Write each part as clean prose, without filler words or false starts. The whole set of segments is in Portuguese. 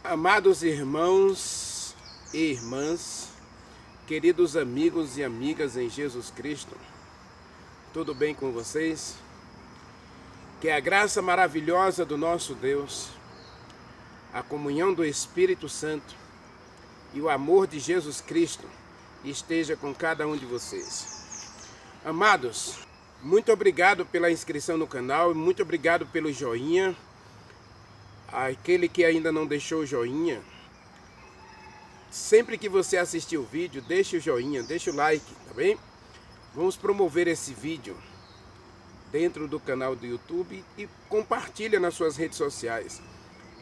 Amados irmãos e irmãs, queridos amigos e amigas em Jesus Cristo, tudo bem com vocês? Que a graça maravilhosa do nosso Deus, a comunhão do Espírito Santo e o amor de Jesus Cristo esteja com cada um de vocês. Amados, muito obrigado pela inscrição no canal e muito obrigado pelo joinha. Aquele que ainda não deixou o joinha, sempre que você assistir o vídeo, deixe o joinha, deixe o like, tá bem? Vamos promover esse vídeo dentro do canal do YouTube e compartilha nas suas redes sociais.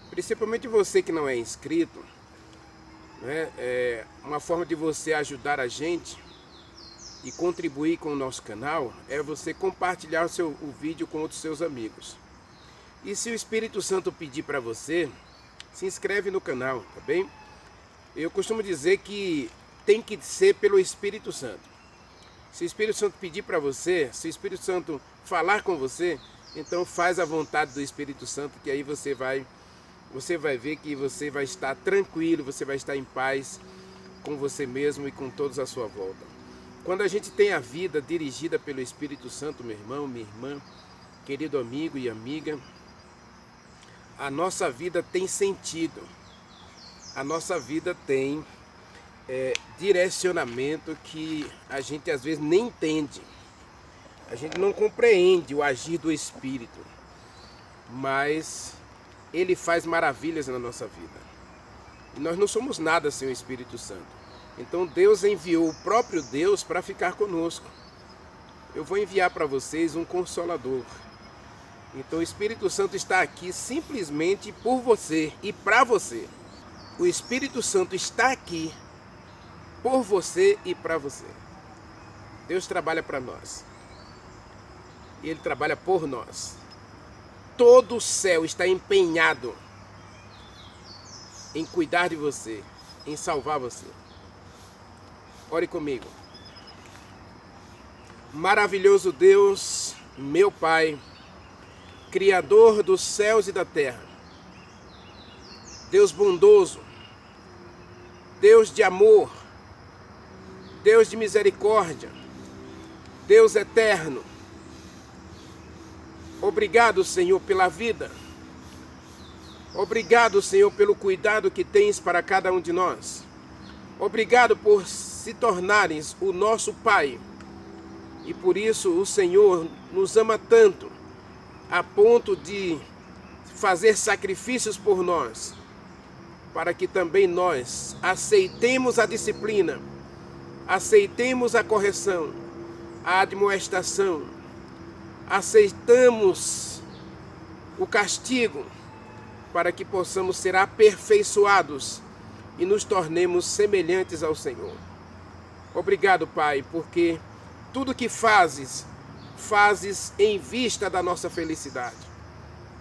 Principalmente você que não é inscrito, né? É uma forma de você ajudar a gente e contribuir com o nosso canal é você compartilhar o vídeo com outros seus amigos. E se o Espírito Santo pedir para você, se inscreve no canal, tá bem? Eu costumo dizer que tem que ser pelo Espírito Santo. Se o Espírito Santo pedir para você, se o Espírito Santo falar com você, então faz a vontade do Espírito Santo, que aí você vai ver que você vai estar tranquilo, você vai estar em paz com você mesmo e com todos à sua volta. Quando a gente tem a vida dirigida pelo Espírito Santo, meu irmão, minha irmã, querido amigo e amiga, a nossa vida tem sentido, a nossa vida tem direcionamento que a gente às vezes nem entende, a gente não compreende o agir do Espírito, mas Ele faz maravilhas na nossa vida. E nós não somos nada sem o Espírito Santo. Então Deus enviou o próprio Deus para ficar conosco. Eu vou enviar para vocês um Consolador. Então o Espírito Santo está aqui simplesmente por você e para você. O Espírito Santo está aqui por você e para você. Deus trabalha para nós. E Ele trabalha por nós. Todo o céu está empenhado em cuidar de você, em salvar você. Ore comigo. Maravilhoso Deus, meu Pai, Criador dos céus e da terra, Deus bondoso, Deus de amor, Deus de misericórdia, Deus eterno. Obrigado, Senhor, pela vida. Obrigado, Senhor, pelo cuidado que tens para cada um de nós. Obrigado por se tornares o nosso Pai. E por isso o Senhor nos ama tanto, a ponto de fazer sacrifícios por nós, para que também nós aceitemos a disciplina, aceitemos a correção, a admoestação, aceitamos o castigo, para que possamos ser aperfeiçoados e nos tornemos semelhantes ao Senhor. Obrigado, Pai, porque tudo que fazes em vista da nossa felicidade,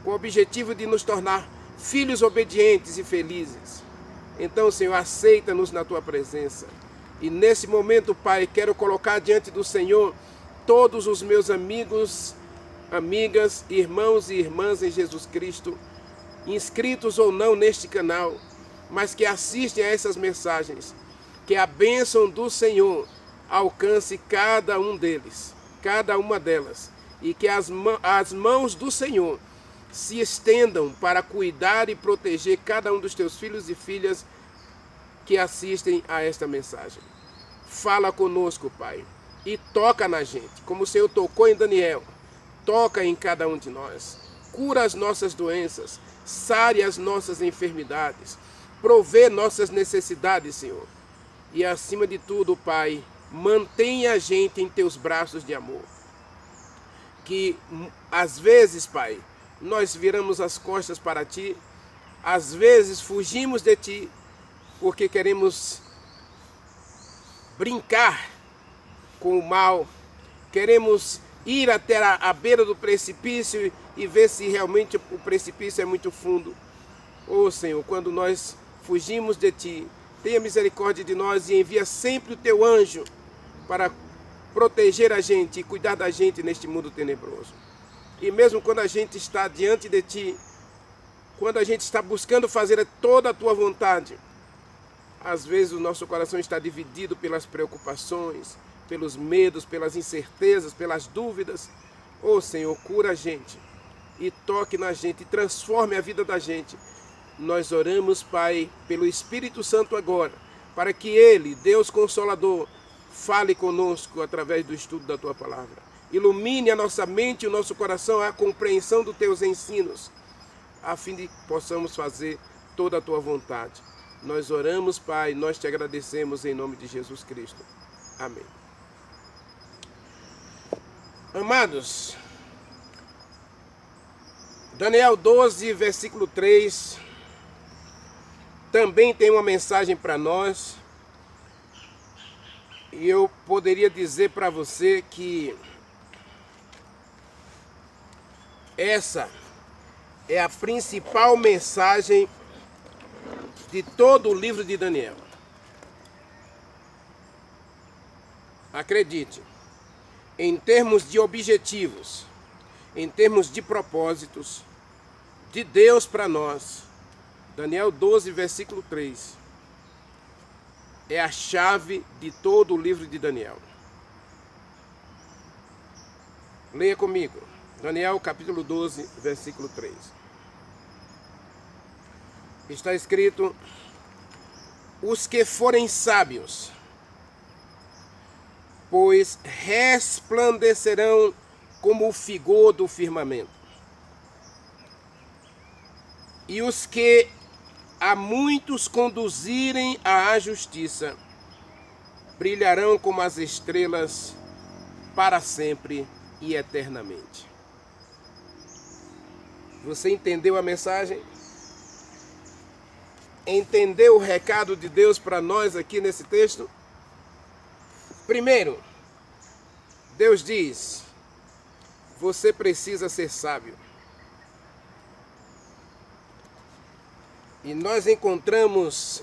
com o objetivo de nos tornar filhos obedientes e felizes. Então, Senhor, aceita-nos na Tua presença. E nesse momento, Pai, quero colocar diante do Senhor todos os meus amigos, amigas, irmãos e irmãs em Jesus Cristo, inscritos ou não neste canal, mas que assistem a essas mensagens. Que a bênção do Senhor alcance cada um deles, cada uma delas, e que as mãos do Senhor se estendam para cuidar e proteger cada um dos teus filhos e filhas que assistem a esta mensagem. Fala conosco, Pai, e toca na gente, como o Senhor tocou em Daniel. Toca em cada um de nós, cura as nossas doenças, sare as nossas enfermidades, provê nossas necessidades, Senhor. E acima de tudo, Pai, mantenha a gente em teus braços de amor. Que às vezes, Pai, nós viramos as costas para Ti, às vezes fugimos de Ti, porque queremos brincar com o mal, queremos ir até a beira do precipício e ver se realmente o precipício é muito fundo. Ô Senhor, quando nós fugimos de Ti, tenha misericórdia de nós e envia sempre o Teu anjo para proteger a gente e cuidar da gente neste mundo tenebroso. E mesmo quando a gente está diante de Ti, quando a gente está buscando fazer toda a tua vontade, às vezes o nosso coração está dividido pelas preocupações, pelos medos, pelas incertezas, pelas dúvidas. Ô Senhor, cura a gente e toque na gente, e transforme a vida da gente. Nós oramos, Pai, pelo Espírito Santo agora, para que Ele, Deus Consolador, fale conosco através do estudo da Tua Palavra. Ilumine a nossa mente e o nosso coração à compreensão dos Teus ensinos, a fim de que possamos fazer toda a Tua vontade. Nós oramos, Pai, nós te agradecemos em nome de Jesus Cristo. Amém. Amados, Daniel 12, versículo 3, também tem uma mensagem para nós. E eu poderia dizer para você que essa é a principal mensagem de todo o livro de Daniel. Acredite, em termos de objetivos, em termos de propósitos, de Deus para nós, Daniel 12, versículo 3, é a chave de todo o livro de Daniel. Leia comigo, Daniel capítulo 12, versículo 3. Está escrito: os que forem sábios, pois resplandecerão como o vigor do firmamento. E os que a muitos conduzirem à justiça, brilharão como as estrelas para sempre e eternamente. Você entendeu a mensagem? Entendeu o recado de Deus para nós aqui nesse texto? Primeiro, Deus diz: você precisa ser sábio. E nós encontramos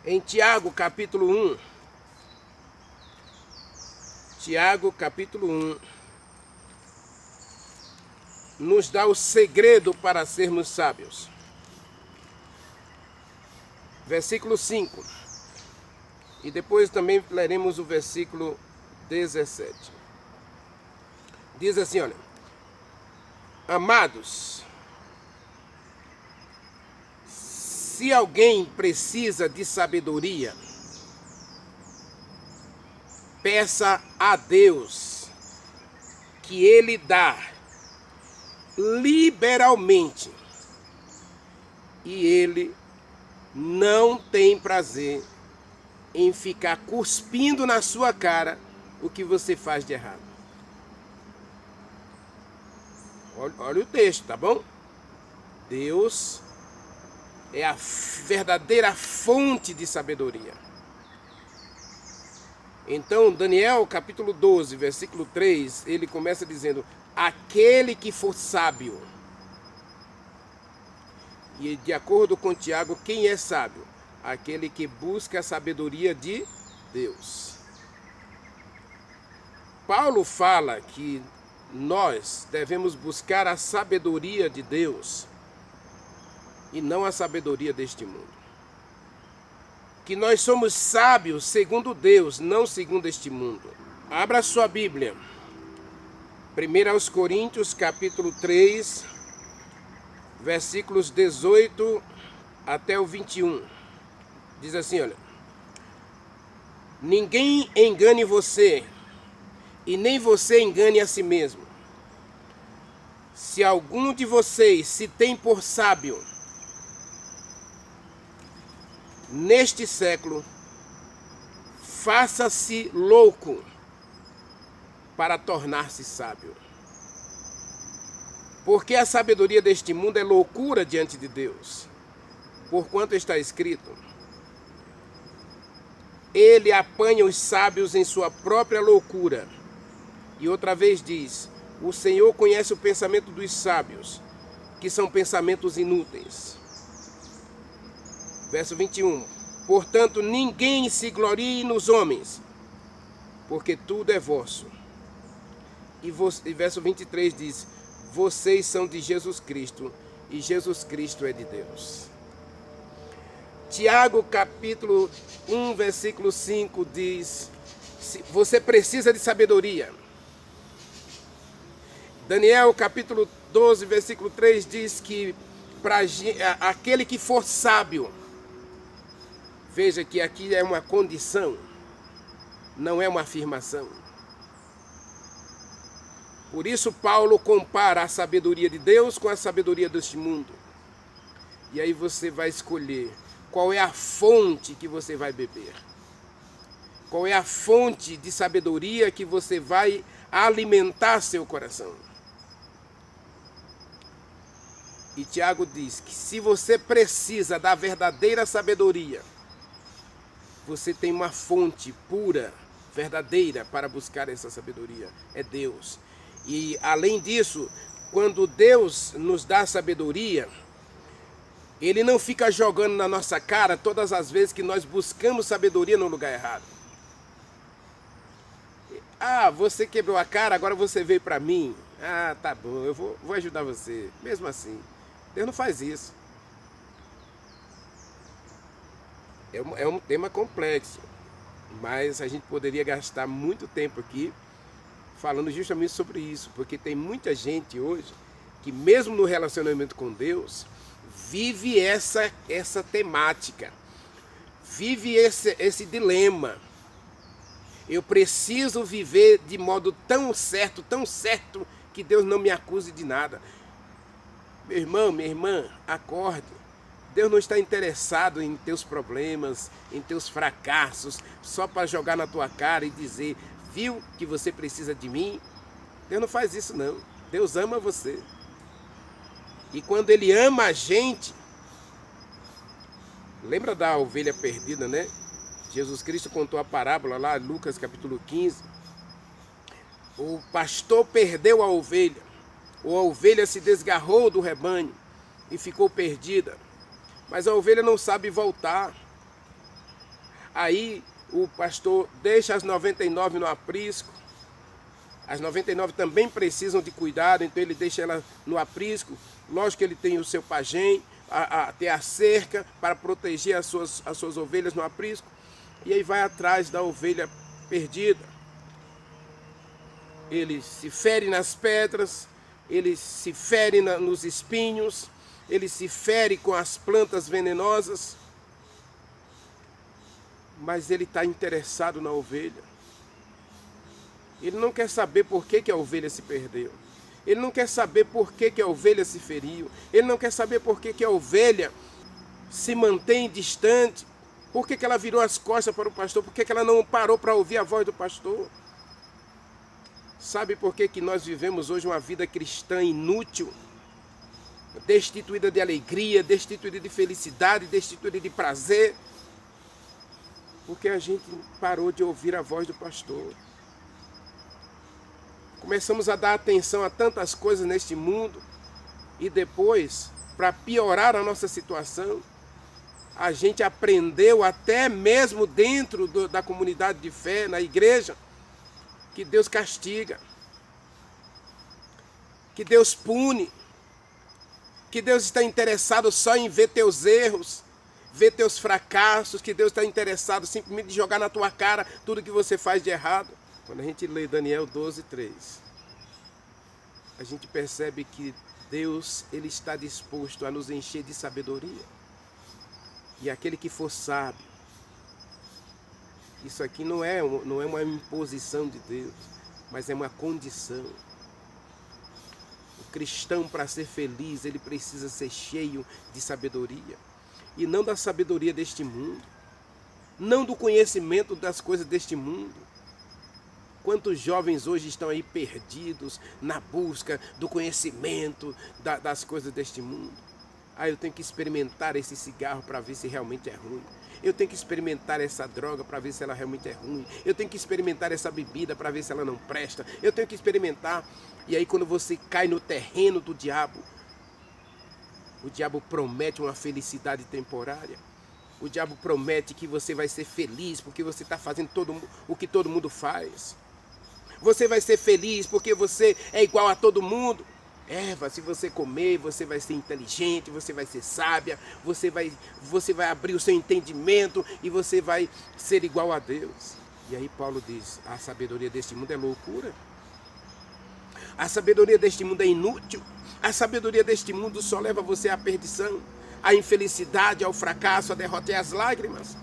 em Tiago capítulo 1. Tiago capítulo 1 nos dá o segredo para sermos sábios. Versículo 5. E depois também leremos o versículo 17. Diz assim, olha: amados, se alguém precisa de sabedoria, peça a Deus, que Ele dá liberalmente, e Ele não tem prazer em ficar cuspindo na sua cara o que você faz de errado. Olha o texto, tá bom? Deus é a verdadeira fonte de sabedoria. Então, Daniel capítulo 12, versículo 3, ele começa dizendo: aquele que for sábio. E de acordo com Tiago, quem é sábio? Aquele que busca a sabedoria de Deus. Paulo fala que nós devemos buscar a sabedoria de Deus e não a sabedoria deste mundo. Que nós somos sábios segundo Deus, não segundo este mundo. Abra sua Bíblia. 1 Coríntios capítulo 3, versículos 18 até o 21. Diz assim, olha: ninguém engane você, e nem você engane a si mesmo. Se algum de vocês se tem por sábio neste século, faça-se louco para tornar-se sábio. Porque a sabedoria deste mundo é loucura diante de Deus. Porquanto está escrito: ele apanha os sábios em sua própria loucura. E outra vez diz: o Senhor conhece o pensamento dos sábios, que são pensamentos inúteis. Verso 21. Portanto, ninguém se glorie nos homens, porque tudo é vosso. E verso 23 diz: vocês são de Jesus Cristo, e Jesus Cristo é de Deus. Tiago capítulo 1, versículo 5 diz: você precisa de sabedoria. Daniel capítulo 12, versículo 3 diz que para aquele que for sábio, veja que aqui é uma condição, não é uma afirmação. Por isso Paulo compara a sabedoria de Deus com a sabedoria deste mundo. E aí você vai escolher qual é a fonte que você vai beber. Qual é a fonte de sabedoria que você vai alimentar seu coração. E Tiago diz que se você precisa da verdadeira sabedoria, você tem uma fonte pura, verdadeira para buscar essa sabedoria. É Deus. E além disso, quando Deus nos dá sabedoria, Ele não fica jogando na nossa cara todas as vezes que nós buscamos sabedoria no lugar errado. Ah, você quebrou a cara, agora você veio para mim. Ah, tá bom, eu vou ajudar você. Mesmo assim, Deus não faz isso. É um tema complexo, mas a gente poderia gastar muito tempo aqui falando justamente sobre isso, porque tem muita gente hoje que mesmo no relacionamento com Deus, vive essa temática, vive esse dilema. Eu preciso viver de modo tão certo, que Deus não me acuse de nada. Meu irmão, minha irmã, acorde. Deus não está interessado em teus problemas, em teus fracassos, só para jogar na tua cara e dizer: viu que você precisa de mim? Deus não faz isso não. Deus ama você. E quando Ele ama a gente, lembra da ovelha perdida, né? Jesus Cristo contou a parábola lá, Lucas capítulo 15. O pastor perdeu a ovelha se desgarrou do rebanho e ficou perdida. Mas a ovelha não sabe voltar. Aí o pastor deixa as 99 no aprisco. As 99 também precisam de cuidado, então ele deixa ela no aprisco. Lógico que ele tem o seu pajem, tem a cerca para proteger as suas ovelhas no aprisco. E aí vai atrás da ovelha perdida. Ele se fere nas pedras, ele se fere nos espinhos, ele se fere com as plantas venenosas, mas ele está interessado na ovelha. Ele não quer saber por que a ovelha se perdeu. Ele não quer saber por que a ovelha se feriu. Ele não quer saber por que a ovelha se mantém distante. Por que ela virou as costas para o pastor? Por que ela não parou para ouvir a voz do pastor? Sabe por que nós vivemos hoje uma vida cristã inútil? Destituída de alegria, destituída de felicidade, destituída de prazer? Porque a gente parou de ouvir a voz do pastor. Começamos a dar atenção a tantas coisas neste mundo e depois, para piorar a nossa situação, a gente aprendeu até mesmo dentro da comunidade de fé, na igreja, que Deus castiga, que Deus pune, que Deus está interessado só em ver teus erros, ver teus fracassos, que Deus está interessado simplesmente em jogar na tua cara tudo que você faz de errado. Quando a gente lê Daniel 12:3, a gente percebe que Deus, Ele está disposto a nos encher de sabedoria. E aquele que for sábio, isso aqui não é uma imposição de Deus, mas é uma condição. O cristão, para ser feliz, ele precisa ser cheio de sabedoria. E não da sabedoria deste mundo, não do conhecimento das coisas deste mundo. Quantos jovens hoje estão aí perdidos na busca do conhecimento das coisas deste mundo? Ah, eu tenho que experimentar esse cigarro para ver se realmente é ruim. Eu tenho que experimentar essa droga para ver se ela realmente é ruim. Eu tenho que experimentar essa bebida para ver se ela não presta. Eu tenho que experimentar. E aí quando você cai no terreno do diabo, o diabo promete uma felicidade temporária. O diabo promete que você vai ser feliz porque você está fazendo o que todo mundo faz. Você vai ser feliz porque você é igual a todo mundo. Erva, se você comer, você vai ser inteligente, você vai ser sábia, você vai abrir o seu entendimento e você vai ser igual a Deus. E aí Paulo diz, a sabedoria deste mundo é loucura. A sabedoria deste mundo é inútil. A sabedoria deste mundo só leva você à perdição, à infelicidade, ao fracasso, à derrota e às lágrimas.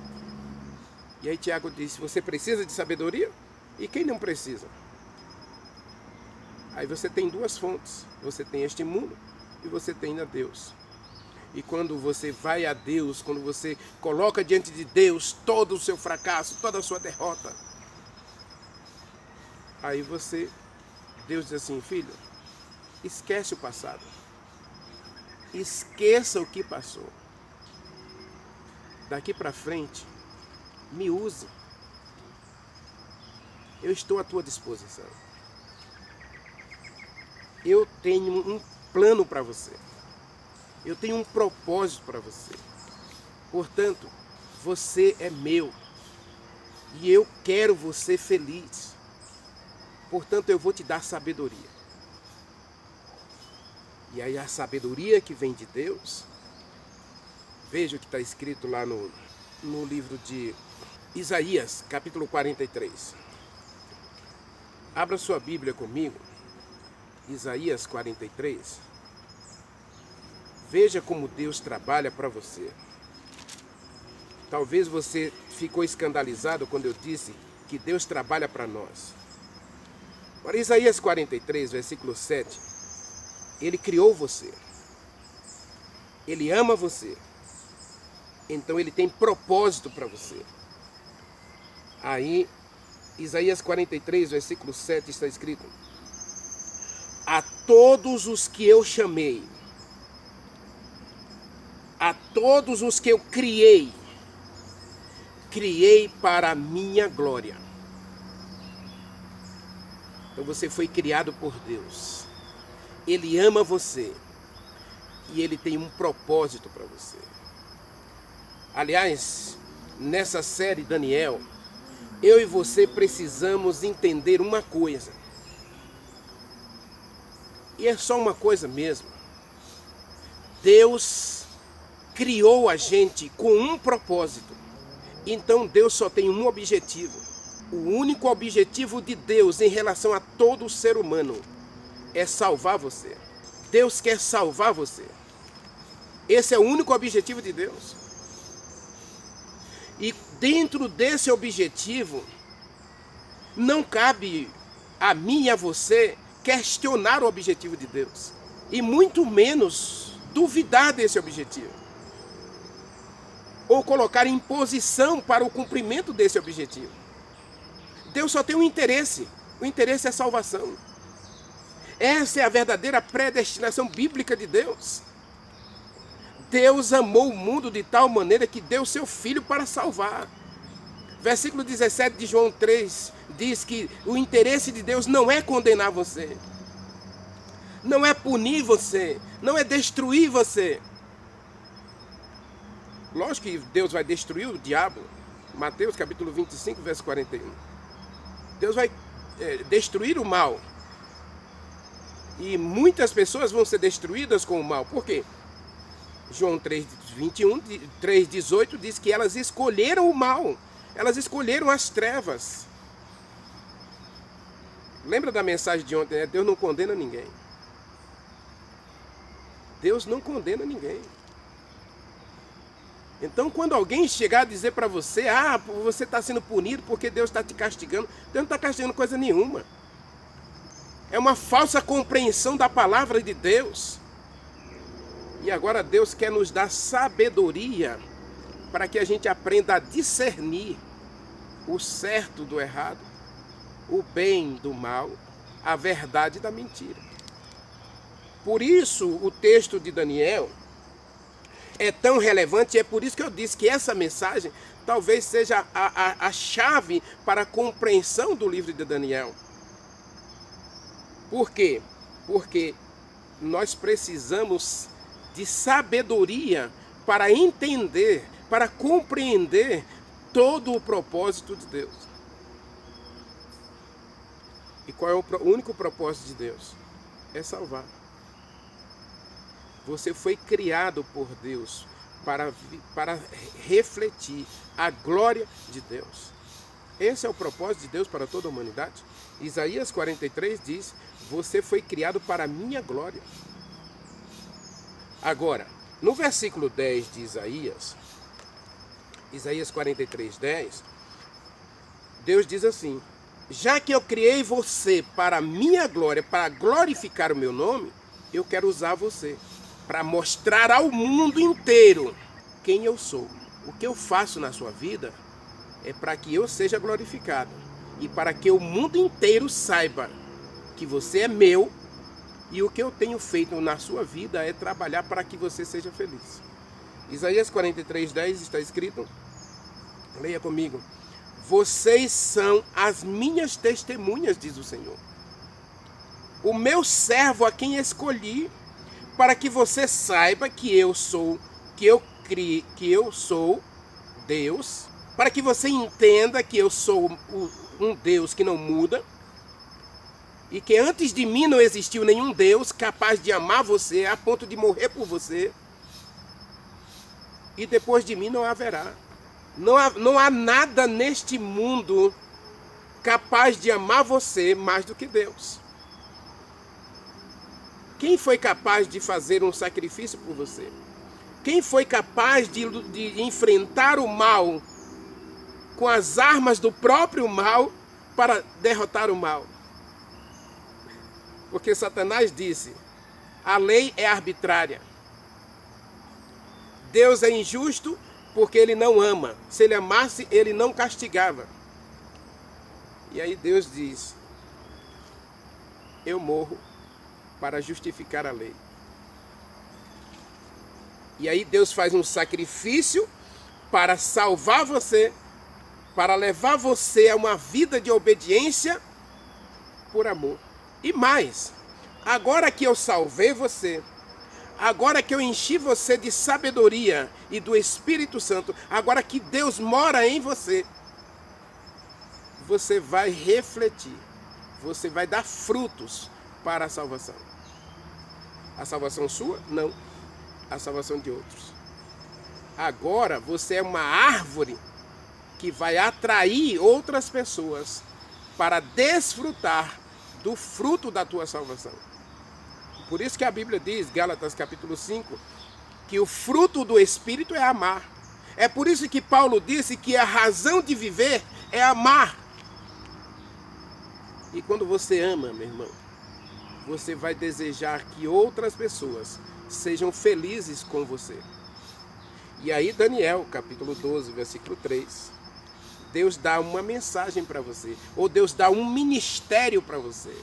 E aí Tiago diz, você precisa de sabedoria? E quem não precisa? Aí você tem duas fontes. Você tem este mundo e você tem a Deus. E quando você vai a Deus, quando você coloca diante de Deus todo o seu fracasso, toda a sua derrota, aí Deus diz assim, filho, esquece o passado. Esqueça o que passou. Daqui para frente, me use. Eu estou à tua disposição. Eu tenho um plano para você. Eu tenho um propósito para você. Portanto, você é meu. E eu quero você feliz. Portanto, eu vou te dar sabedoria. E aí a sabedoria que vem de Deus, veja o que está escrito lá no livro de Isaías, capítulo 43. Abra sua Bíblia comigo. Isaías 43. Veja como Deus trabalha para você. Talvez você ficou escandalizado quando eu disse que Deus trabalha para nós. Para Isaías 43, versículo 7. Ele criou você. Ele ama você. Então ele tem propósito para você. Aí, Isaías 43, versículo 7 está escrito: a todos os que eu chamei, a todos os que eu criei para a minha glória. Então você foi criado por Deus. Ele ama você. E Ele tem um propósito para você. Aliás, nessa série Daniel, eu e você precisamos entender uma coisa. E é só uma coisa mesmo. Deus criou a gente com um propósito. Então Deus só tem um objetivo. O único objetivo de Deus em relação a todo ser humano é salvar você. Deus quer salvar você. Esse é o único objetivo de Deus. E dentro desse objetivo, não cabe a mim e a você questionar o objetivo de Deus. E muito menos duvidar desse objetivo. Ou colocar em posição para o cumprimento desse objetivo. Deus só tem um interesse. O interesse é a salvação. Essa é a verdadeira predestinação bíblica de Deus. Deus amou o mundo de tal maneira que deu seu Filho para salvar. Versículo 17 de João 3 diz que o interesse de Deus não é condenar você. Não é punir você. Não é destruir você. Lógico que Deus vai destruir o diabo. Mateus capítulo 25, verso 41. Deus vai destruir o mal. E muitas pessoas vão ser destruídas com o mal. Por quê? João 3:21, 3:18 diz que elas escolheram o mal. Elas escolheram as trevas. Lembra da mensagem de ontem, né? Deus não condena ninguém. Deus não condena ninguém. Então, quando alguém chegar a dizer para você, você está sendo punido porque Deus está te castigando, Deus não está castigando coisa nenhuma. É uma falsa compreensão da palavra de Deus. E agora Deus quer nos dar sabedoria para que a gente aprenda a discernir o certo do errado, o bem do mal, a verdade da mentira. Por isso, o texto de Daniel é tão relevante, e é por isso que eu disse que essa mensagem talvez seja a chave para a compreensão do livro de Daniel. Por quê? Porque nós precisamos de sabedoria para entender, para compreender todo o propósito de Deus. E qual é o único propósito de Deus? É salvar. Você foi criado por Deus para refletir a glória de Deus. Esse é o propósito de Deus para toda a humanidade. Isaías 43 diz: você foi criado para a minha glória. Agora, no versículo 10 de Isaías 43, 10, Deus diz assim: já que eu criei você para a minha glória, para glorificar o meu nome, eu quero usar você para mostrar ao mundo inteiro quem eu sou. O que eu faço na sua vida é para que eu seja glorificado e para que o mundo inteiro saiba que você é meu, e o que eu tenho feito na sua vida é trabalhar para que você seja feliz. Isaías 43, 10 está escrito, leia comigo: vocês são as minhas testemunhas, diz o Senhor, o meu servo a quem escolhi, para que você saiba que eu sou Deus, para que você entenda que eu sou um Deus que não muda, e que antes de mim não existiu nenhum Deus capaz de amar você a ponto de morrer por você, e depois de mim não haverá. Não há nada neste mundo capaz de amar você mais do que Deus. Quem foi capaz de fazer um sacrifício por você? Quem foi capaz de enfrentar o mal com as armas do próprio mal para derrotar o mal? Porque Satanás disse: a lei é arbitrária. Deus é injusto porque ele não ama. Se ele amasse, ele não castigava. E aí Deus diz: eu morro para justificar a lei. E aí Deus faz um sacrifício para salvar você, para levar você a uma vida de obediência por amor. E mais, agora que eu salvei você, agora que eu enchi você de sabedoria e do Espírito Santo, agora que Deus mora em você, você vai refletir, você vai dar frutos para a salvação. A salvação sua? Não. A salvação de outros. Agora você é uma árvore que vai atrair outras pessoas para desfrutar do fruto da tua salvação. Por isso que a Bíblia diz, Gálatas capítulo 5, que o fruto do Espírito é amar. É por isso que Paulo disse que a razão de viver é amar. E quando você ama, meu irmão, você vai desejar que outras pessoas sejam felizes com você. E aí Daniel, capítulo 12, versículo 3, Deus dá uma mensagem para você, ou Deus dá um ministério para você.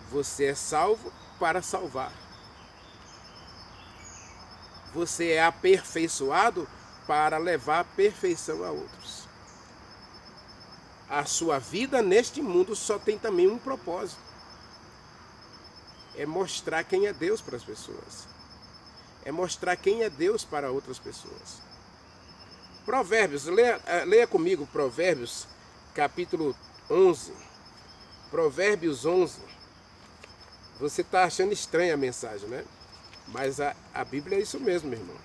Você é salvo para salvar. Você é aperfeiçoado para levar a perfeição a outros. A sua vida neste mundo só tem também um propósito: é mostrar quem é Deus para as pessoas. É mostrar quem é Deus para outras pessoas. Provérbios, leia comigo Provérbios, capítulo 11. Provérbios 11. Você está achando estranha a mensagem, né? Mas a Bíblia é isso mesmo, meu irmão.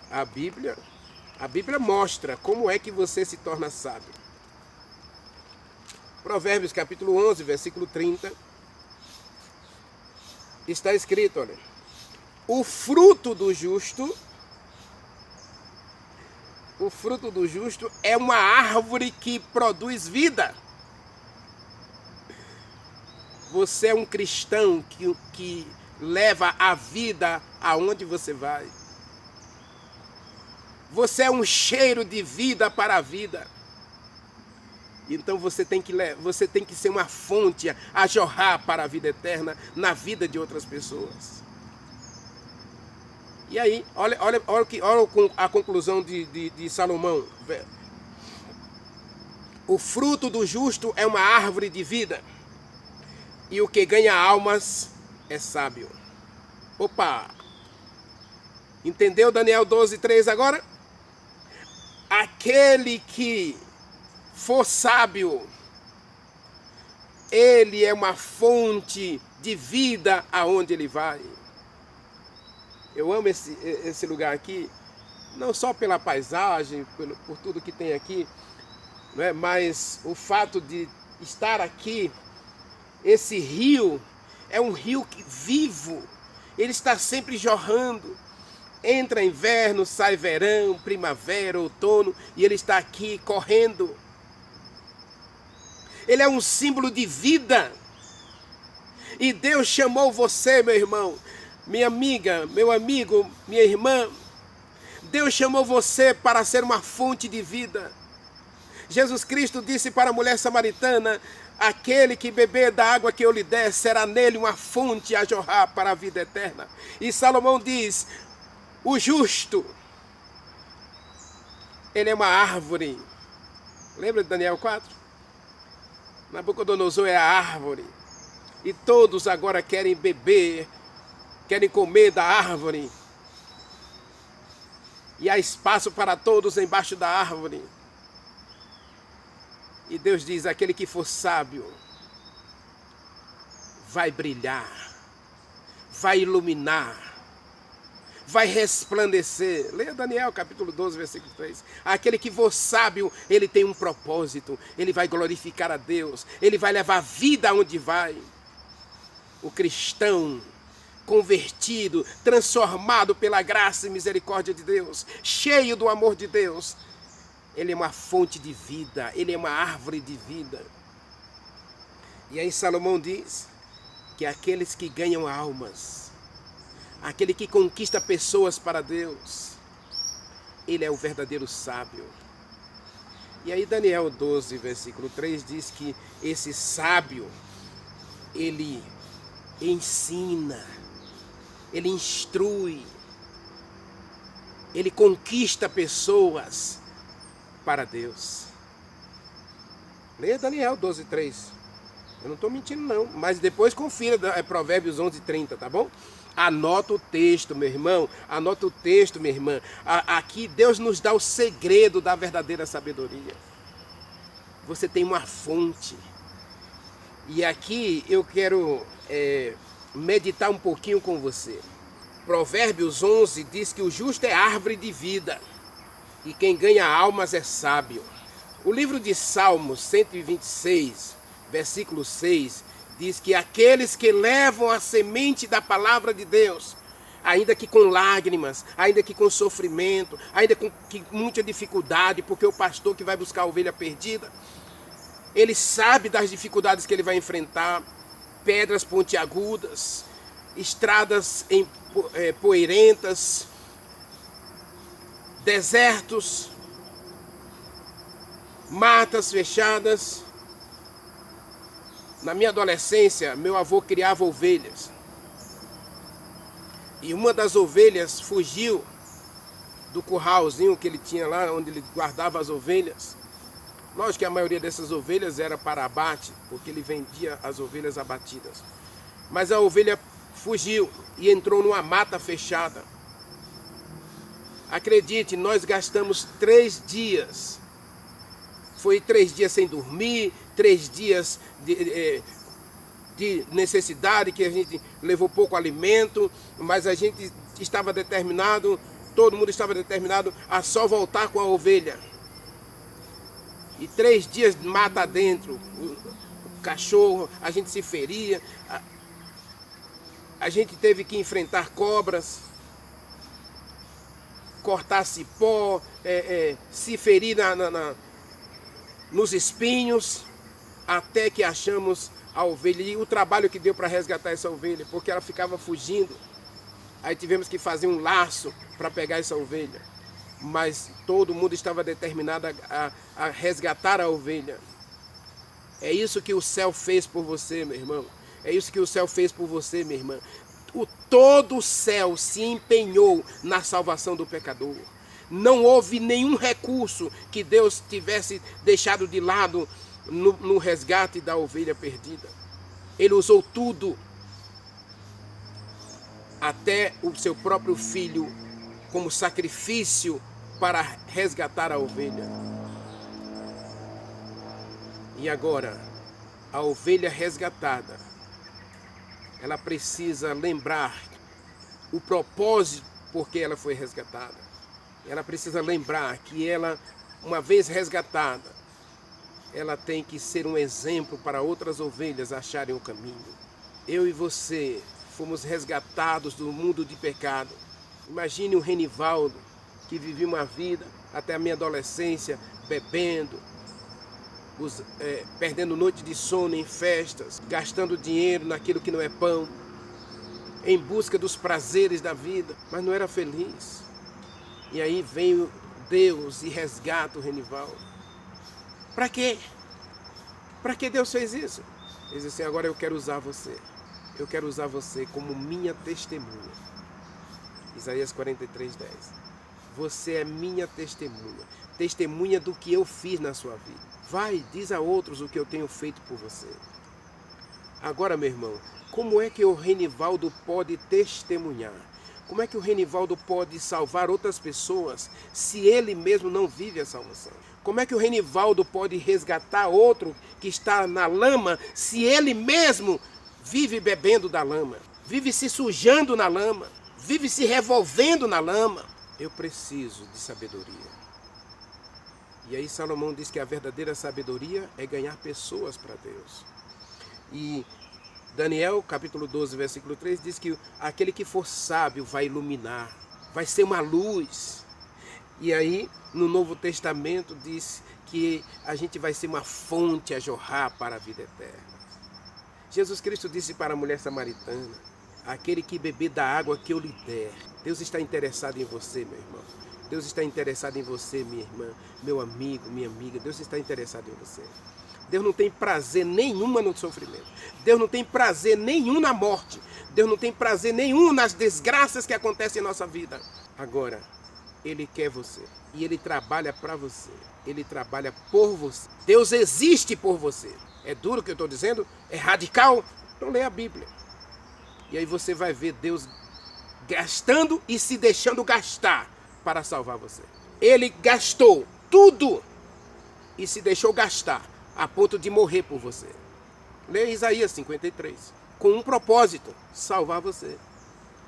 A Bíblia mostra como é que você se torna sábio. Provérbios, capítulo 11, versículo 30. Está escrito, olha: o fruto do justo é uma árvore que produz vida. Você é um cristão que leva a vida aonde você vai. Você é um cheiro de vida para a vida. Então você tem que ser uma fonte a jorrar para a vida eterna na vida de outras pessoas. E aí, olha a conclusão de Salomão. O fruto do justo é uma árvore de vida, e o que ganha almas é sábio. Opa! Entendeu Daniel 12:3 agora? Aquele que for sábio, ele é uma fonte de vida aonde ele vai. Eu amo esse lugar aqui, não só pela paisagem, por tudo que tem aqui, né? Mas o fato de estar aqui, esse rio é um rio vivo, ele está sempre jorrando. Entra inverno, sai verão, primavera, outono, e ele está aqui correndo. Ele é um símbolo de vida. E Deus chamou você, meu irmão, minha amiga, meu amigo, minha irmã. Deus chamou você para ser uma fonte de vida. Jesus Cristo disse para a mulher samaritana: aquele que beber da água que eu lhe der, será nele uma fonte a jorrar para a vida eterna. E Salomão diz: o justo, ele é uma árvore. Lembra de Daniel 4? Nabucodonosor é a árvore. E todos agora querem beber, querem comer da árvore. E há espaço para todos embaixo da árvore. E Deus diz: aquele que for sábio vai brilhar, vai iluminar, vai resplandecer. Leia Daniel capítulo 12, versículo 3. Aquele que for sábio, ele tem um propósito. Ele vai glorificar a Deus. Ele vai levar vida aonde vai. O cristão convertido, transformado pela graça e misericórdia de Deus, cheio do amor de Deus, ele é uma fonte de vida, ele é uma árvore de vida. E aí Salomão diz que aqueles que ganham almas, aquele que conquista pessoas para Deus, ele é o verdadeiro sábio. E aí Daniel 12, versículo 3 diz que esse sábio, ele ensina, ele instrui, ele conquista pessoas para Deus. Leia Daniel 12, 3. Eu não estou mentindo não, mas depois confira, é Provérbios 11, 30, tá bom? Anota o texto, meu irmão, anota o texto, minha irmã. Aqui Deus nos dá o segredo da verdadeira sabedoria. Você tem uma fonte. E aqui eu quero meditar um pouquinho com você. Provérbios 11 diz que o justo é árvore de vida e quem ganha almas é sábio. O livro de Salmos 126, versículo 6, diz que aqueles que levam a semente da palavra de Deus, ainda que com lágrimas, ainda que com sofrimento, ainda com muita dificuldade, porque o pastor que vai buscar a ovelha perdida, ele sabe das dificuldades que ele vai enfrentar, pedras pontiagudas, estradas poeirentas, desertos, matas fechadas. Na minha adolescência, meu avô criava ovelhas. E uma das ovelhas fugiu do curralzinho que ele tinha lá, onde ele guardava as ovelhas. Lógico que a maioria dessas ovelhas era para abate, porque ele vendia as ovelhas abatidas. Mas a ovelha fugiu e entrou numa mata fechada. Acredite, nós gastamos 3 dias. Foi 3 dias sem dormir, 3 dias de necessidade, que a gente levou pouco alimento, mas a gente estava determinado, todo mundo estava determinado a só voltar com a ovelha. E 3 dias mata dentro, o cachorro, a gente se feria, a gente teve que enfrentar cobras, cortar cipó, se ferir nos espinhos, até que achamos a ovelha. E o trabalho que deu para resgatar essa ovelha, porque ela ficava fugindo. Aí tivemos que fazer um laço para pegar essa ovelha. Mas todo mundo estava determinado a resgatar a ovelha. É isso que o céu fez por você, meu irmão. É isso que o céu fez por você, minha irmã. Todo o céu se empenhou na salvação do pecador. Não houve nenhum recurso que Deus tivesse deixado de lado no resgate da ovelha perdida. Ele usou tudo, até o seu próprio filho, como sacrifício para resgatar a ovelha. E agora, a ovelha resgatada, ela precisa lembrar o propósito porque ela foi resgatada. Ela precisa lembrar que ela, uma vez resgatada, ela tem que ser um exemplo para outras ovelhas acharem o caminho. Eu e você fomos resgatados do mundo de pecado. Imagine o Renivaldo, que vivia uma vida até a minha adolescência, bebendo, perdendo noite de sono em festas, gastando dinheiro naquilo que não é pão, em busca dos prazeres da vida, mas não era feliz. E aí vem Deus e resgata o Renivaldo. Para quê? Para que Deus fez isso? Ele diz assim: agora eu quero usar você. Eu quero usar você como minha testemunha. Isaías 43:10. Você é minha testemunha. Testemunha do que eu fiz na sua vida. Vai, diz a outros o que eu tenho feito por você. Agora, meu irmão, como é que o Renivaldo pode testemunhar? Como é que o Renivaldo pode salvar outras pessoas se ele mesmo não vive a salvação? Como é que o Renivaldo pode resgatar outro que está na lama se ele mesmo vive bebendo da lama, vive se sujando na lama, vive se revolvendo na lama? Eu preciso de sabedoria. E aí Salomão diz que a verdadeira sabedoria é ganhar pessoas para Deus. E Daniel, capítulo 12, versículo 3, diz que aquele que for sábio vai iluminar, vai ser uma luz. E aí, no Novo Testamento, diz que a gente vai ser uma fonte a jorrar para a vida eterna. Jesus Cristo disse para a mulher samaritana: aquele que beber da água que eu lhe der. Deus está interessado em você, meu irmão. Deus está interessado em você, minha irmã, meu amigo, minha amiga. Deus está interessado em você. Deus não tem prazer nenhuma no sofrimento. Deus não tem prazer nenhum na morte. Deus não tem prazer nenhum nas desgraças que acontecem em nossa vida. Agora, Ele quer você. E Ele trabalha para você. Ele trabalha por você. Deus existe por você. É duro o que eu estou dizendo? É radical? Então leia a Bíblia. E aí você vai ver Deus gastando e se deixando gastar para salvar você. Ele gastou tudo e se deixou gastar a ponto de morrer por você. Leia Isaías 53. Com um propósito: salvar você.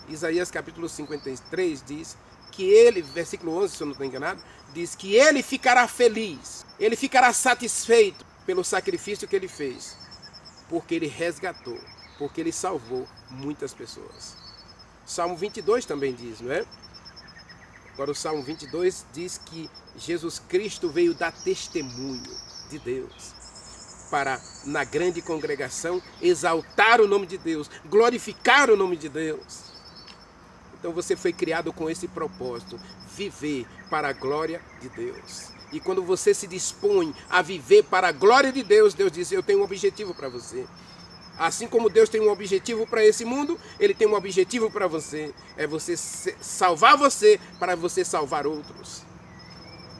Isaías capítulo 53 diz que ele, versículo 11, se eu não estou enganado, diz que ele ficará feliz, ele ficará satisfeito pelo sacrifício que ele fez, porque ele resgatou, porque ele salvou muitas pessoas. Salmo 22 também diz, não é? Agora o Salmo 22 diz que Jesus Cristo veio dar testemunho de Deus, para, na grande congregação, exaltar o nome de Deus, glorificar o nome de Deus. Então você foi criado com esse propósito: viver para a glória de Deus. E quando você se dispõe a viver para a glória de Deus, Deus diz: eu tenho um objetivo para você. Assim como Deus tem um objetivo para esse mundo, Ele tem um objetivo para você. É você salvar você para você salvar outros.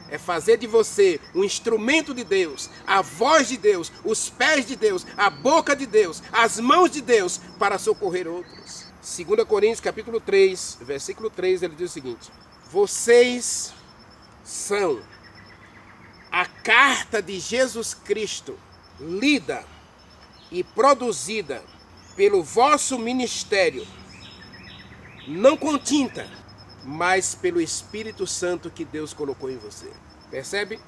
É fazer de você um instrumento de Deus, a voz de Deus, os pés de Deus, a boca de Deus, as mãos de Deus para socorrer outros. 2 Coríntios capítulo 3, versículo 3, ele diz o seguinte: vocês são a carta de Jesus Cristo, lida e produzida pelo vosso ministério, não com tinta, mas pelo Espírito Santo que Deus colocou em você. Percebe?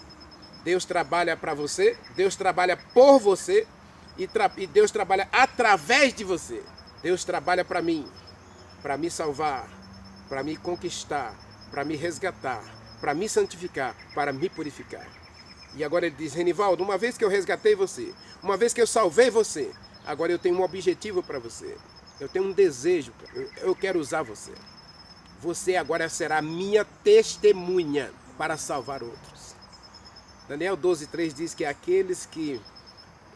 Deus trabalha para você, Deus trabalha por você e Deus trabalha através de você. Deus trabalha para mim, para me salvar, para me conquistar, para me resgatar, para me santificar, para me purificar. E agora ele diz: Renivaldo, uma vez que eu resgatei você, uma vez que eu salvei você, agora eu tenho um objetivo para você. Eu tenho um desejo, eu quero usar você. Você agora será minha testemunha para salvar outros. Daniel 12:3 diz que aqueles que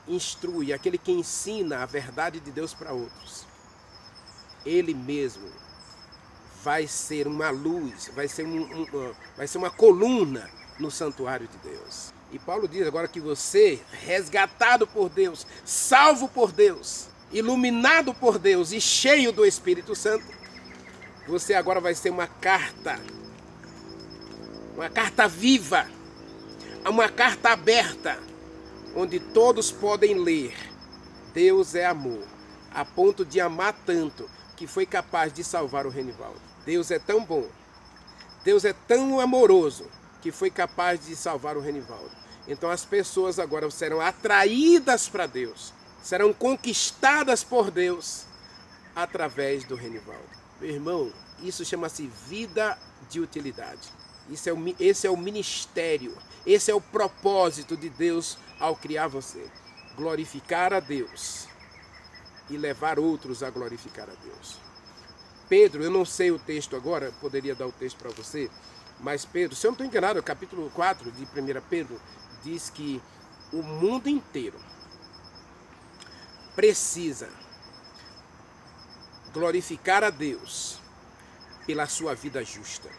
instrui, aquele que ensina a verdade de Deus para outros, ele mesmo vai ser uma luz, vai ser uma coluna no santuário de Deus. E Paulo diz agora que você, resgatado por Deus, salvo por Deus, iluminado por Deus e cheio do Espírito Santo, você agora vai ser uma carta viva, uma carta aberta, onde todos podem ler: Deus é amor, a ponto de amar tanto que foi capaz de salvar o Renivaldo. Deus é tão bom, Deus é tão amoroso, que foi capaz de salvar o Renivaldo. Então as pessoas agora serão atraídas para Deus, serão conquistadas por Deus através do Renivaldo. Meu irmão, isso chama-se vida de utilidade. Esse é o ministério, esse é o propósito de Deus ao criar você. Glorificar a Deus e levar outros a glorificar a Deus. Pedro, eu não sei o texto agora, poderia dar o texto para você, mas Pedro, se eu não estou enganado, o capítulo 4 de 1 Pedro diz que o mundo inteiro precisa glorificar a Deus pela sua vida justa.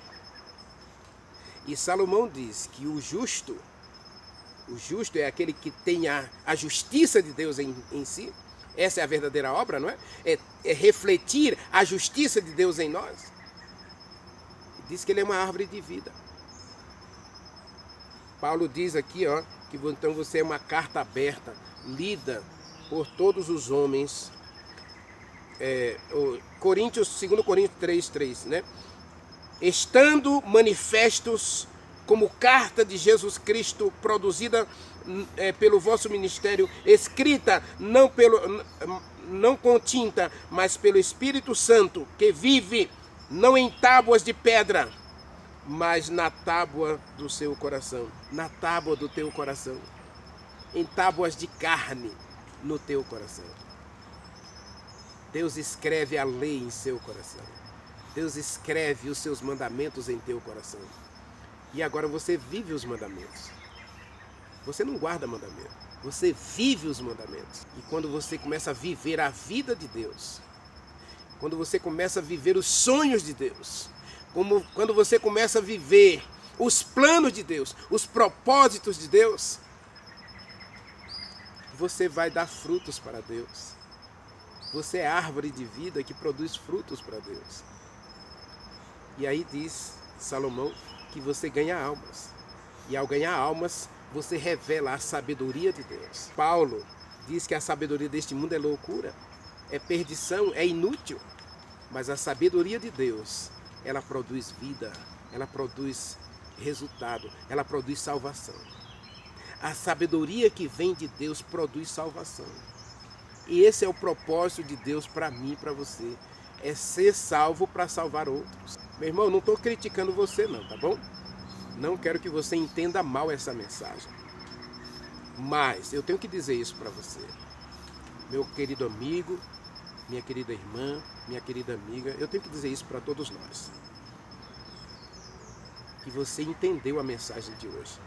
E Salomão diz que o justo é aquele que tem a justiça de Deus em si. Essa é a verdadeira obra, não é? É refletir a justiça de Deus em nós. Diz que ele é uma árvore de vida. Paulo diz aqui, ó, que então você é uma carta aberta, lida por todos os homens. 2 Coríntios 3:3, né? Estando manifestos como carta de Jesus Cristo, produzida pelo vosso ministério, escrita não com tinta, mas pelo Espírito Santo, que vive não em tábuas de pedra, mas na tábua do seu coração, na tábua do teu coração, em tábuas de carne no teu coração. Deus escreve a lei em seu coração. Deus escreve os seus mandamentos em teu coração. E agora você vive os mandamentos. Você não guarda mandamento. Você vive os mandamentos. E quando você começa a viver a vida de Deus, quando você começa a viver os sonhos de Deus, quando você começa a viver os planos de Deus, os propósitos de Deus, você vai dar frutos para Deus. Você é árvore de vida que produz frutos para Deus. E aí diz Salomão que você ganha almas. E ao ganhar almas, você revela a sabedoria de Deus. Paulo diz que a sabedoria deste mundo é loucura, é perdição, é inútil. Mas a sabedoria de Deus, ela produz vida, ela produz resultado, ela produz salvação. A sabedoria que vem de Deus produz salvação. E esse é o propósito de Deus para mim e para você. É ser salvo para salvar outros. Meu irmão, não estou criticando você não, tá bom? Não quero que você entenda mal essa mensagem. Mas eu tenho que dizer isso para você. Meu querido amigo, minha querida irmã, minha querida amiga, eu tenho que dizer isso para todos nós. Que você entendeu a mensagem de hoje.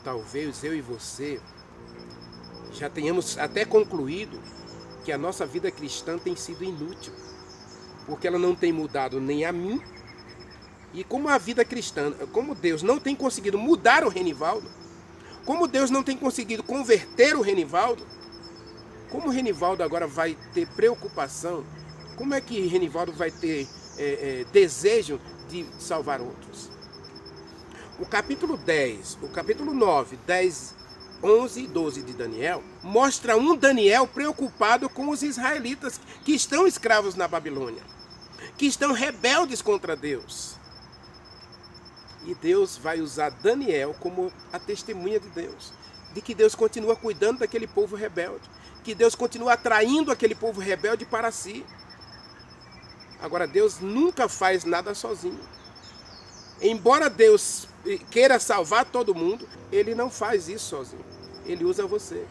Talvez eu e você já tenhamos até concluído que a nossa vida cristã tem sido inútil, porque ela não tem mudado nem a mim, e como a vida cristã, como Deus não tem conseguido mudar o Renivaldo, como Deus não tem conseguido converter o Renivaldo, como o Renivaldo agora vai ter preocupação, como é que Renivaldo vai ter desejo de salvar outros? O capítulo 10, o capítulo 9, 10, 11 e 12 de Daniel, mostra um Daniel preocupado com os israelitas que estão escravos na Babilônia, que estão rebeldes contra Deus. E Deus vai usar Daniel como a testemunha de Deus, de que Deus continua cuidando daquele povo rebelde, que Deus continua atraindo aquele povo rebelde para si. Agora, Deus nunca faz nada sozinho. Embora Deus queira salvar todo mundo, Ele não faz isso sozinho. Ele usa você.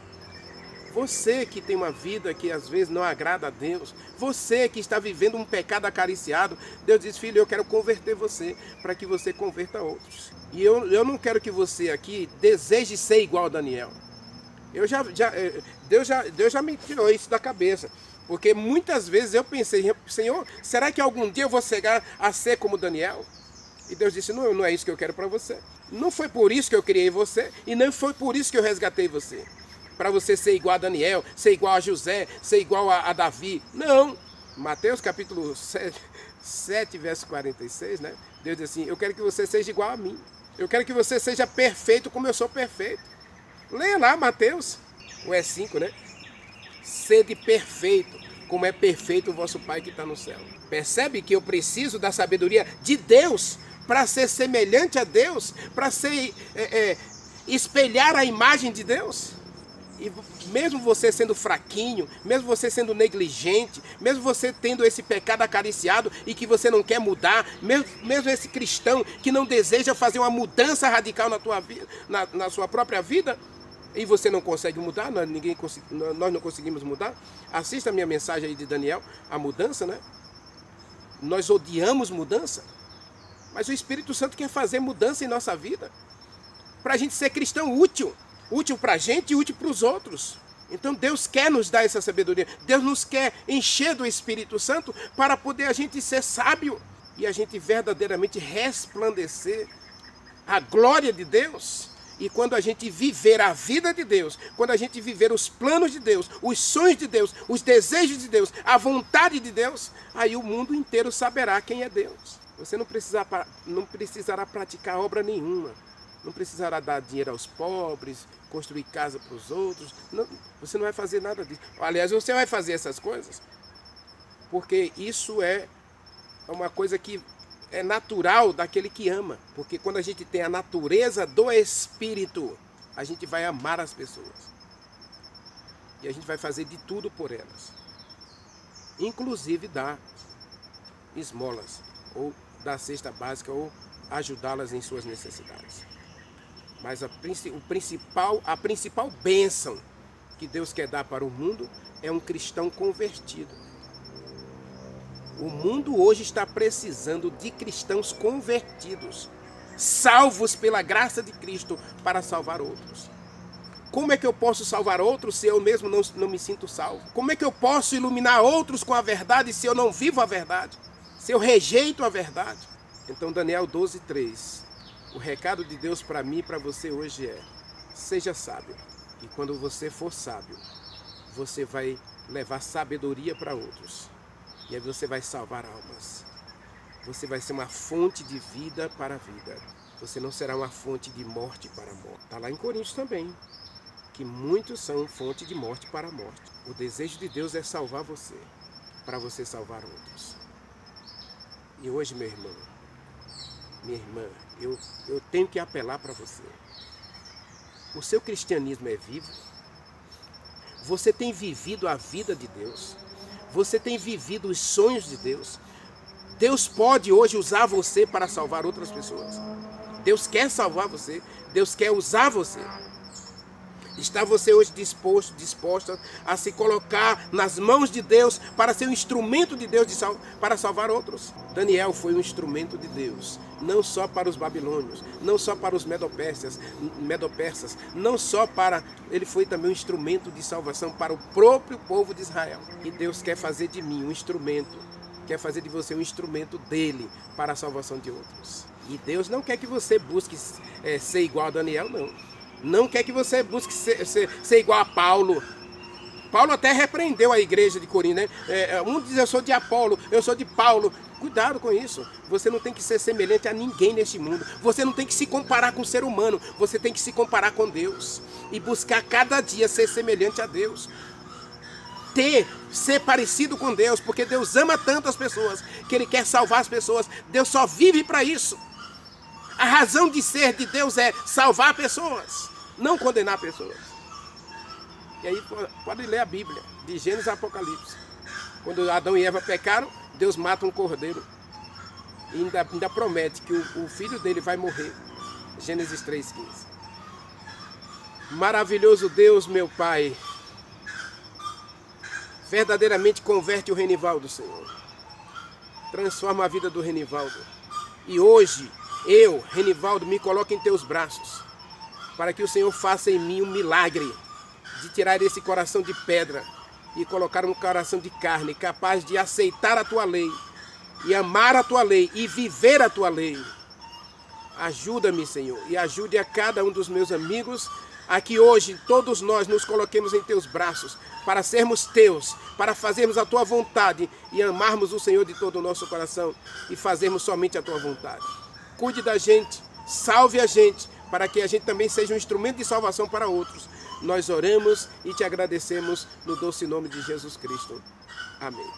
Você que tem uma vida que às vezes não agrada a Deus, você que está vivendo um pecado acariciado, Deus diz: filho, eu quero converter você para que você converta outros. E eu não quero que você aqui deseje ser igual a Daniel. Deus já me tirou isso da cabeça. Porque muitas vezes eu pensei: Senhor, será que algum dia eu vou chegar a ser como Daniel? E Deus disse: não é isso que eu quero para você. Não foi por isso que eu criei você, e não foi por isso que eu resgatei você. Para você ser igual a Daniel, ser igual a José, ser igual a Davi. Não. Mateus capítulo 7, verso 46, né? Deus diz assim: eu quero que você seja igual a mim. Eu quero que você seja perfeito como eu sou perfeito. Leia lá Mateus, o E5, né? Sede perfeito, como é perfeito o vosso Pai que está no céu. Percebe que eu preciso da sabedoria de Deus para ser semelhante a Deus, para ser espelhar a imagem de Deus? E mesmo você sendo fraquinho, mesmo você sendo negligente, mesmo você tendo esse pecado acariciado e que você não quer mudar, mesmo esse cristão que não deseja fazer uma mudança radical na tua vida, na sua própria vida, e você não consegue mudar, nós não conseguimos mudar. Assista a minha mensagem aí de Daniel, a mudança, né? Nós odiamos mudança, mas o Espírito Santo quer fazer mudança em nossa vida, para a gente ser cristão útil para a gente e útil para os outros. Então Deus quer nos dar essa sabedoria, Deus nos quer encher do Espírito Santo para poder a gente ser sábio e a gente verdadeiramente resplandecer a glória de Deus. E quando a gente viver a vida de Deus, quando a gente viver os planos de Deus, os sonhos de Deus, os desejos de Deus, a vontade de Deus, aí o mundo inteiro saberá quem é Deus. Você não precisará praticar obra nenhuma. Não precisará dar dinheiro aos pobres, construir casa para os outros. Não, você não vai fazer nada disso. Aliás, você vai fazer essas coisas porque isso é uma coisa que é natural daquele que ama. Porque quando a gente tem a natureza do Espírito, a gente vai amar as pessoas. E a gente vai fazer de tudo por elas. Inclusive dar esmolas, ou dar cesta básica, ou ajudá-las em suas necessidades. Mas a principal bênção que Deus quer dar para o mundo é um cristão convertido. O mundo hoje está precisando de cristãos convertidos, salvos pela graça de Cristo para salvar outros. Como é que eu posso salvar outros se eu mesmo não me sinto salvo? Como é que eu posso iluminar outros com a verdade se eu não vivo a verdade? Se eu rejeito a verdade? Então Daniel 12:3. O recado de Deus para mim e para você hoje é: seja sábio. E quando você for sábio, você vai levar sabedoria para outros. E aí você vai salvar almas. Você vai ser uma fonte de vida para a vida. Você não será uma fonte de morte para a morte. Está lá em Coríntios também, que muitos são fonte de morte para a morte. O desejo de Deus é salvar você, para você salvar outros. E hoje, meu irmão, minha irmã, eu tenho que apelar para você. O seu cristianismo é vivo? Você tem vivido a vida de Deus? Você tem vivido os sonhos de Deus? Deus pode hoje usar você para salvar outras pessoas. Deus quer salvar você. Deus quer usar você. Está você hoje disposta a se colocar nas mãos de Deus para ser um instrumento de Deus para salvar outros? Daniel foi um instrumento de Deus, não só para os babilônios, não só para os medopersas, não só para... Ele foi também um instrumento de salvação para o próprio povo de Israel. E Deus quer fazer de mim um instrumento, quer fazer de você um instrumento dele para a salvação de outros. E Deus não quer que você busque ser igual a Daniel, não. Não quer que você busque ser igual a Paulo. Paulo até repreendeu a igreja de Corinto, né? Um diz: eu sou de Apolo, eu sou de Paulo. Cuidado com isso. Você não tem que ser semelhante a ninguém neste mundo. Você não tem que se comparar com o ser humano. Você tem que se comparar com Deus. E buscar cada dia ser semelhante a Deus. Ser parecido com Deus. Porque Deus ama tanto as pessoas que Ele quer salvar as pessoas. Deus só vive para isso. A razão de ser de Deus é salvar pessoas, não condenar pessoas. E aí pode ler a Bíblia, de Gênesis a Apocalipse. Quando Adão e Eva pecaram, Deus mata um cordeiro. E ainda promete que o filho dele vai morrer. Gênesis 3:15. Maravilhoso Deus, meu Pai. Verdadeiramente converte o Renivaldo, Senhor. Transforma a vida do Renivaldo. E hoje... eu, Renivaldo, me coloco em teus braços, para que o Senhor faça em mim um milagre de tirar esse coração de pedra e colocar um coração de carne, capaz de aceitar a tua lei, e amar a tua lei, e viver a tua lei. Ajuda-me, Senhor, e ajude a cada um dos meus amigos, a que hoje todos nós nos coloquemos em teus braços, para sermos teus, para fazermos a tua vontade, e amarmos o Senhor de todo o nosso coração, e fazermos somente a tua vontade. Cuide da gente, salve a gente, para que a gente também seja um instrumento de salvação para outros. Nós oramos e te agradecemos no doce nome de Jesus Cristo. Amém.